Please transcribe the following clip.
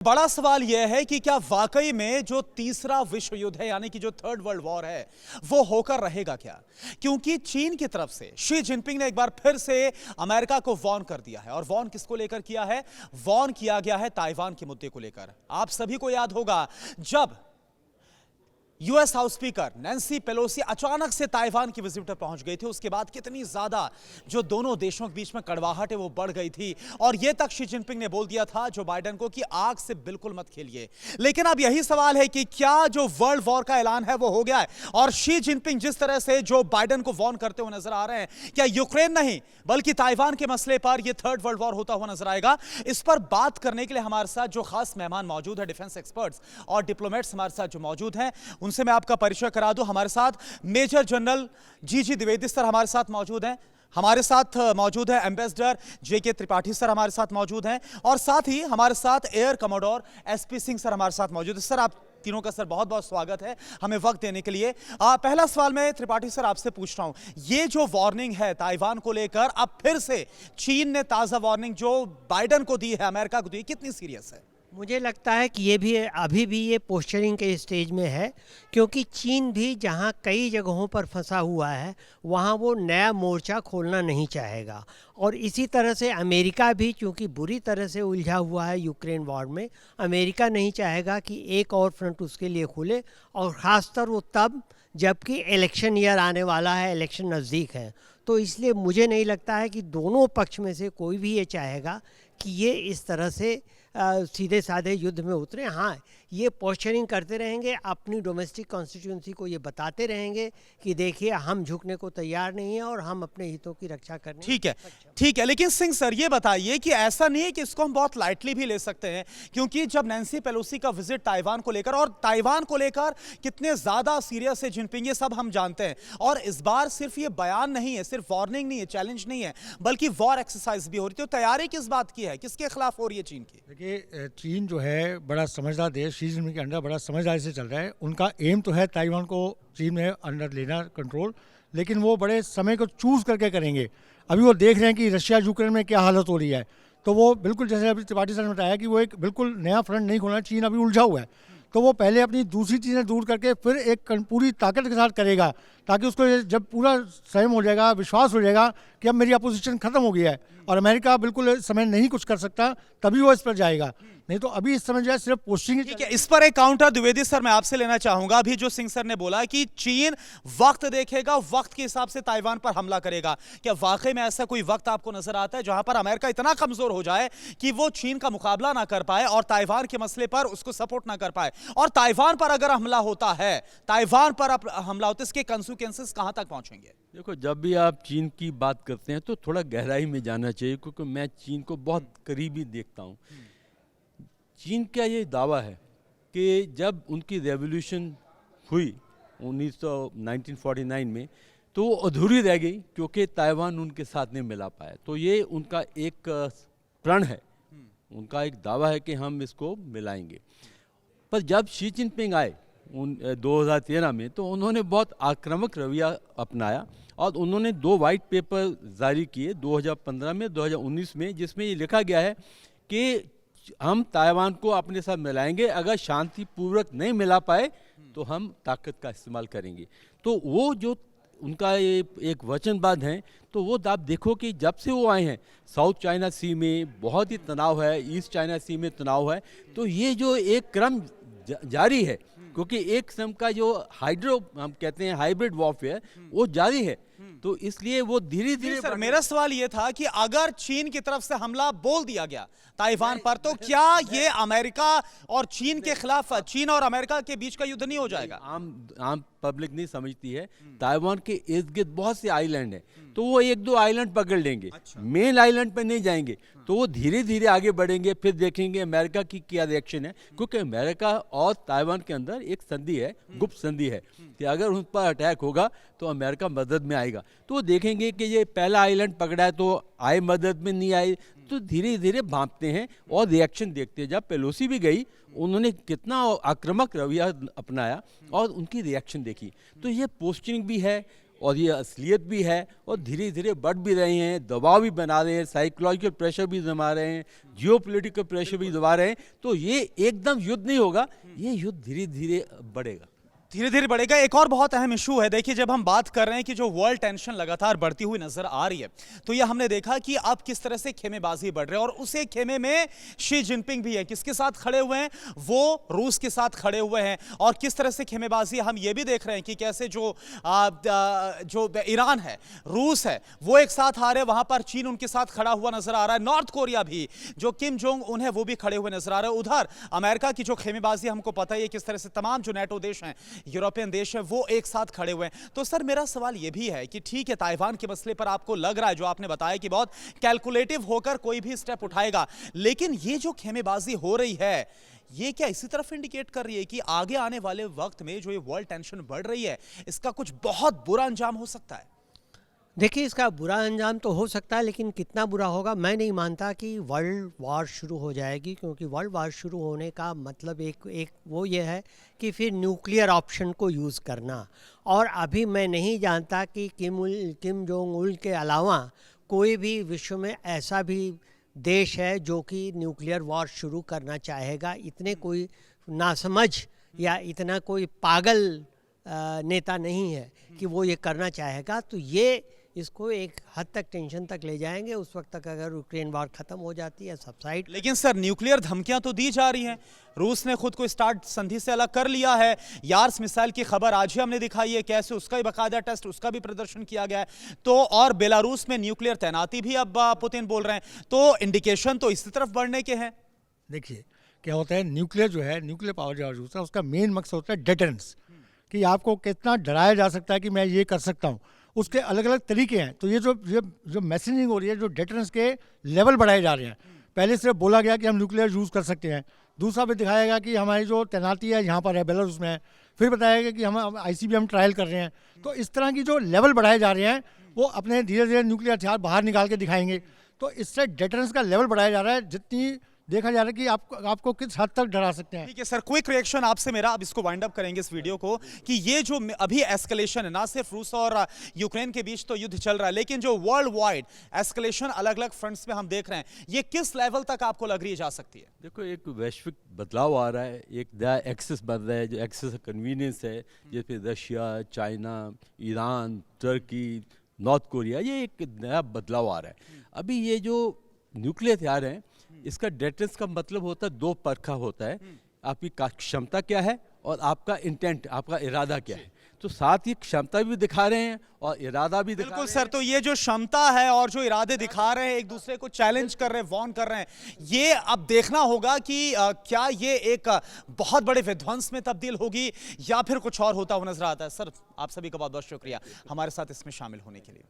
बड़ा सवाल यह है कि क्या वाकई में जो तीसरा विश्व युद्ध है यानी कि जो थर्ड वर्ल्ड वॉर है वो होकर रहेगा क्या? क्योंकि चीन की तरफ से शी जिनपिंग ने एक बार फिर से अमेरिका को वार्न कर दिया है। और वार्न किसको लेकर किया है? वार्न किया गया है ताइवान के मुद्दे को लेकर। आप सभी को याद होगा जब US house speaker Nancy Pelosi अचानक से ताइवान की विजिट पर पहुंच गई थी, उसके बाद कितनी ज्यादा जो दोनों देशों के बीच में कड़वाहट है वो बढ़ गई थी। और यह तक शी जिनपिंग ने बोल दिया था जो बाइडेन को कि आग से बिल्कुल मत खेलिए। लेकिन अब यही सवाल है कि क्या जो वर्ल्ड वॉर का ऐलान है वो हो गया है? और शी जिनपिंग जिस तरह से जो बाइडेन को वार्न करते हुए नजर आ रहे हैं, क्या यूक्रेन नहीं बल्कि ताइवान के मसले पर यह थर्ड वर्ल्ड वॉर होता हुआ नजर आएगा? इस पर बात करने के लिए हमारे साथ जो खास मेहमान मौजूद है, डिफेंस एक्सपर्ट्स और डिप्लोमेट्स हमारे साथ जो मौजूद हैं, उनसे मैं आपका परिचय करा दूं। हमारे साथ मेजर जनरल जी द्विवेदी सर हमारे साथ मौजूद हैं। हमारे साथ मौजूद है एम्बेसडर जेके त्रिपाठी सर हमारे साथ मौजूद हैं। और साथ ही हमारे साथ air commodore SP Singh sir हमारे साथ मौजूद है। सर आप तीनों का सर बहुत बहुत स्वागत है हमें वक्त देने के लिए। पहला सवाल मैं त्रिपाठी सर आपसे पूछ रहा हूं, ये जो वार्निंग है ताइवान को लेकर, अब फिर से चीन ने ताजा वार्निंग जो बाइडेन को दी है, अमेरिका को दी, कितनी सीरियस है? मुझे लगता है कि ये भी अभी भी ये पोस्चरिंग के स्टेज में है, क्योंकि चीन भी जहाँ कई जगहों पर फंसा हुआ है वहाँ वो नया मोर्चा खोलना नहीं चाहेगा। और इसी तरह से अमेरिका भी चूँकि बुरी तरह से उलझा हुआ है यूक्रेन वॉर में, अमेरिका नहीं चाहेगा कि एक और फ्रंट उसके लिए खुले, और ख़ासतर वो तब जबकि इलेक्शन ईयर आने वाला है, इलेक्शन नज़दीक है। तो इसलिए मुझे नहीं लगता है कि दोनों पक्ष में से कोई भी ये चाहेगा कि ये इस तरह से सीधे साधे युद्ध में उतरे। हाँ, ये पोस्चरिंग करते रहेंगे, अपनी डोमेस्टिक कॉन्स्टिट्यूंसी को ये बताते रहेंगे कि देखिए हम झुकने को तैयार नहीं है और हम अपने हितों की रक्षा करने। ठीक है। लेकिन सिंह सर ये बताइए कि ऐसा नहीं है कि इसको हम बहुत लाइटली भी ले सकते हैं, क्योंकि जब नैन्सी पेलोसी का विजिट ताइवान को लेकर, और ताइवान को लेकर कितने ज्यादा सीरियस है जिनपिंग, ये सब हम जानते हैं। और इस बार सिर्फ ये बयान नहीं है, सिर्फ वार्निंग नहीं है, चैलेंज नहीं है, बल्कि वॉर एक्सरसाइज भी हो रही थी। तो तैयारी किस बात की है, किसके खिलाफ हो रही है चीन की? देखिए, चीन जो है बड़ा समझदार देश, शी जिनपिंग के अंडर बड़ा समझदारी से चल रहा है। उनका एम तो है ताइवान को चीन में अंडर लेना कंट्रोल, लेकिन वो बड़े समय को चूज करके करेंगे। अभी वो देख रहे हैं कि रशिया यूक्रेन में क्या हालत हो रही है, तो वो बिल्कुल जैसे अभी त्रिपाठी सर ने बताया कि वो एक बिल्कुल नया फ्रंट नहीं खोलना। चीन अभी उलझा हुआ है, तो वो पहले अपनी दूसरी चीज़ें दूर करके फिर एक पूरी ताकत के साथ करेगा, ताकि उसको जब पूरा संयम हो जाएगा, विश्वास हो जाएगा कि अब मेरी अपोजिशन खत्म हो गया है और अमेरिका बिल्कुल इस समय नहीं कुछ कर सकता, तभी वो इस पर जाएगा। नहीं तो अभी इस समय जो है सिर्फ पोस्टिंग। ठीक है, इस पर एक काउंटर द्विवेदी सर मैं आपसे लेना चाहूंगा। अभी जो सिंह सर ने बोला कि चीन वक्त देखेगा, वक्त के हिसाब से ताइवान पर हमला करेगा, क्या वाकई में ऐसा कोई वक्त आपको नजर आता है जहां पर अमेरिका इतना कमजोर हो जाए कि वो चीन का मुकाबला ना कर पाए और ताइवान के मसले पर उसको सपोर्ट ना कर पाए? और ताइवान पर अगर हमला होता है, ताइवान पर हमला होता है, इसके कंसिक्वेंसेस कहां तक पहुंचेंगे? देखो, जब भी आप चीन की बात करते हैं तो थोड़ा गहराई में जाना चाहिए, क्योंकि मैं चीन को बहुत करीबी देखता हूँ। चीन का ये दावा है कि जब उनकी रेवोल्यूशन हुई 1949 में, तो वो अधूरी रह गई क्योंकि ताइवान उनके साथ नहीं मिला पाया। तो ये उनका एक प्रण है, उनका एक दावा है कि हम इसको मिलाएंगे। पर जब शी जिनपिंग आए 2013 में, तो उन्होंने बहुत आक्रामक रवैया अपनाया और उन्होंने 2 वाइट पेपर जारी किए 2015 में, 2019 में, जिसमें ये लिखा गया है कि हम ताइवान को अपने साथ मिलाएंगे, अगर शांतिपूर्वक नहीं मिला पाए तो हम ताकत का इस्तेमाल करेंगे। तो वो जो उनका एक वचनबद्ध है, तो वो आप देखो कि जब से वो आए हैं, साउथ चाइना सी में बहुत ही तनाव है, ईस्ट चाइना सी में तनाव है। तो ये जो एक क्रम जारी है, क्योंकि एक किस्म का जो हम कहते हैं हाइब्रिड वॉरफेयर, वो जारी है। तो इसलिए वो धीरे धीरे। सर मेरा सवाल ये था कि अगर चीन की तरफ से हमला बोल दिया गया ताइवान पर, तो क्या ये अमेरिका और चीन के खिलाफ, चीन और अमेरिका के बीच का युद्ध नहीं हो जाएगा? आम पब्लिक नहीं समझती है। ताइवान के इर्द गिर्द बहुत से आइलैंड है, तो वो 1-2 आइलैंड पकड़ लेंगे, मेन आइलैंड पर नहीं जाएंगे। तो वो धीरे धीरे आगे बढ़ेंगे, फिर देखेंगे अमेरिका की क्या रिएक्शन है, क्योंकि अमेरिका और ताइवान के अंदर एक संधि है, गुप्त संधि है कि अगर उन पर अटैक होगा तो अमेरिका मदद में आएगा। तो वो देखेंगे कि ये पहला आइलैंड पकड़ा है, तो आए मदद में, नहीं आए तो धीरे धीरे भांपते हैं और रिएक्शन देखते हैं। जब पेलोसी भी गई, उन्होंने कितना आक्रामक रवैया अपनाया और उनकी रिएक्शन देखी। तो ये पोस्टिंग भी है और ये असलियत भी है और धीरे धीरे बढ़ भी रहे हैं, दबाव भी बना रहे हैं, साइकोलॉजिकल प्रेशर भी जमा रहे हैं, जियोपॉलिटिकल प्रेशर भी दबा रहे हैं। तो ये एकदम युद्ध नहीं होगा, ये युद्ध धीरे धीरे बढ़ेगा, धीरे धीरे बढ़ेगा। एक और बहुत अहम इशू है, देखिए जब हम बात कर रहे हैं कि जो वर्ल्ड टेंशन लगातार बढ़ती हुई नजर आ रही है, तो ये हमने देखा कि अब किस तरह से खेमेबाजी बढ़ रही है और उसे खेमे में शी जिनपिंग भी है। किसके साथ खड़े हुए हैं? वो रूस के साथ खड़े हुए हैं। और किस तरह से खेमेबाजी हम ये भी देख रहे हैं कि कैसे जो ईरान है, रूस है, वो एक साथ आ रहे हैं, वहां पर चीन उनके साथ खड़ा हुआ नजर आ रहा है। नॉर्थ कोरिया भी, जो किम जोंग उन है, वो भी खड़े हुए नजर आ रहे हैं। उधर अमेरिका की जो खेमेबाजी हमको पता ही है किस तरह से तमाम जो नेटो देश हैं, यूरोपियन देश है, वो एक साथ खड़े हुए हैं। तो सर मेरा सवाल यह भी है कि ठीक है, ताइवान के मसले पर आपको लग रहा है, जो आपने बताया कि बहुत कैलकुलेटिव होकर कोई भी स्टेप उठाएगा, लेकिन ये जो खेमेबाजी हो रही है, ये क्या इसी तरफ इंडिकेट कर रही है कि आगे आने वाले वक्त में जो ये वर्ल्ड टेंशन बढ़ रही है, इसका कुछ बहुत बुरा अंजाम हो सकता है? देखिए, इसका बुरा अंजाम तो हो सकता है, लेकिन कितना बुरा होगा मैं नहीं मानता कि वर्ल्ड वार शुरू हो जाएगी, क्योंकि वर्ल्ड वार शुरू होने का मतलब एक वो ये है कि फिर न्यूक्लियर ऑप्शन को यूज़ करना। और अभी मैं नहीं जानता कि किम जोंग उल के अलावा कोई भी विश्व में ऐसा भी देश है जो कि न्यूक्लियर वॉर शुरू करना चाहेगा। इतने कोई नासमझ या इतना कोई पागल नेता नहीं है कि वो ये करना चाहेगा। तो ये इसको एक हद तक टेंशन तक ले जाएंगे। उस वक्त तक अगर यूक्रेन वॉर खत्म हो जाती है, सबसाइड। लेकिन सर न्यूक्लियर धमकियां तो दी जा रही हैं। रूस ने खुद को स्टार्ट संधि से अलग कर लिया है। यार्स मिसाइल की खबर आज ही हमने दिखाई है, कैसे उसका ही बाकायदा टेस्ट, उसका भी प्रदर्शन किया गया है। तो और बेलारूस में न्यूक्लियर तैनाती भी अब पुतिन बोल रहे हैं। तो इंडिकेशन तो इसी तरफ बढ़ने के हैं। देखिए क्या होता है, न्यूक्लियर जो है, न्यूक्लियर पावर जो होता है, उसका मेन मकसद होता है डेटरेंस, कि आपको कितना डराया जा सकता है कि मैं ये कर सकता हूँ। उसके अलग अलग तरीके हैं। तो ये जो मैसेजिंग हो रही है, जो डेटरेंस के लेवल बढ़ाए जा रहे हैं। पहले सिर्फ बोला गया कि हम न्यूक्लियर यूज़ कर सकते हैं, दूसरा भी दिखाया गया कि हमारी जो तैनाती है यहाँ पर है, बेलारूस में है, फिर बताया गया कि हम ICBM ट्रायल कर रहे हैं। तो इस तरह की जो लेवल बढ़ाए जा रहे हैं, वो अपने धीरे धीरे न्यूक्लियर हथियार बाहर निकाल के दिखाएंगे। तो इससे डेटरेंस का लेवल बढ़ाया जा रहा है, जितनी देखा जा रहा है कि आपको किस हद तक डरा सकते हैं। ठीक है सर, क्विक रिएक्शन आपसे मेरा, अब इसको वाइंड अप करेंगे इस वीडियो को, कि ये जो अभी एस्केलेशन है, ना सिर्फ रूस और यूक्रेन के बीच तो युद्ध चल रहा है, लेकिन जो वर्ल्ड वाइड एस्केलेशन अलग अलग फ्रंट्स में हम देख रहे हैं, ये किस लेवल तक आपको लग रही जा सकती है? देखो एक वैश्विक बदलाव आ रहा है, एक नया एक्सेस बन रहा है, जो एक्सेस कन्वीनियंस है, जैसे रशिया, चाइना, ईरान, तुर्की, नॉर्थ कोरिया, ये एक नया बदलाव आ रहा है। अभी ये जो न्यूक्लियर हथियार हैं, इसका डेटरेंस का मतलब होता है दो परखा होता है, आपकी क्षमता क्या है और आपका इंटेंट, आपका इरादा क्या है। तो साथ ही क्षमता भी दिखा रहे हैं और इरादा भी दिखा रहे हैं। बिल्कुल सर, तो ये जो क्षमता है और जो इरादे दिखा रहे हैं, एक दूसरे को चैलेंज कर रहे हैं, वॉर्न कर रहे हैं, ये अब देखना होगा कि क्या ये एक बहुत बड़े विध्वंस में तब्दील होगी या फिर कुछ और होता हुआ नजर आता है। सर आप सभी का बहुत बहुत शुक्रिया हमारे साथ इसमें शामिल होने के लिए।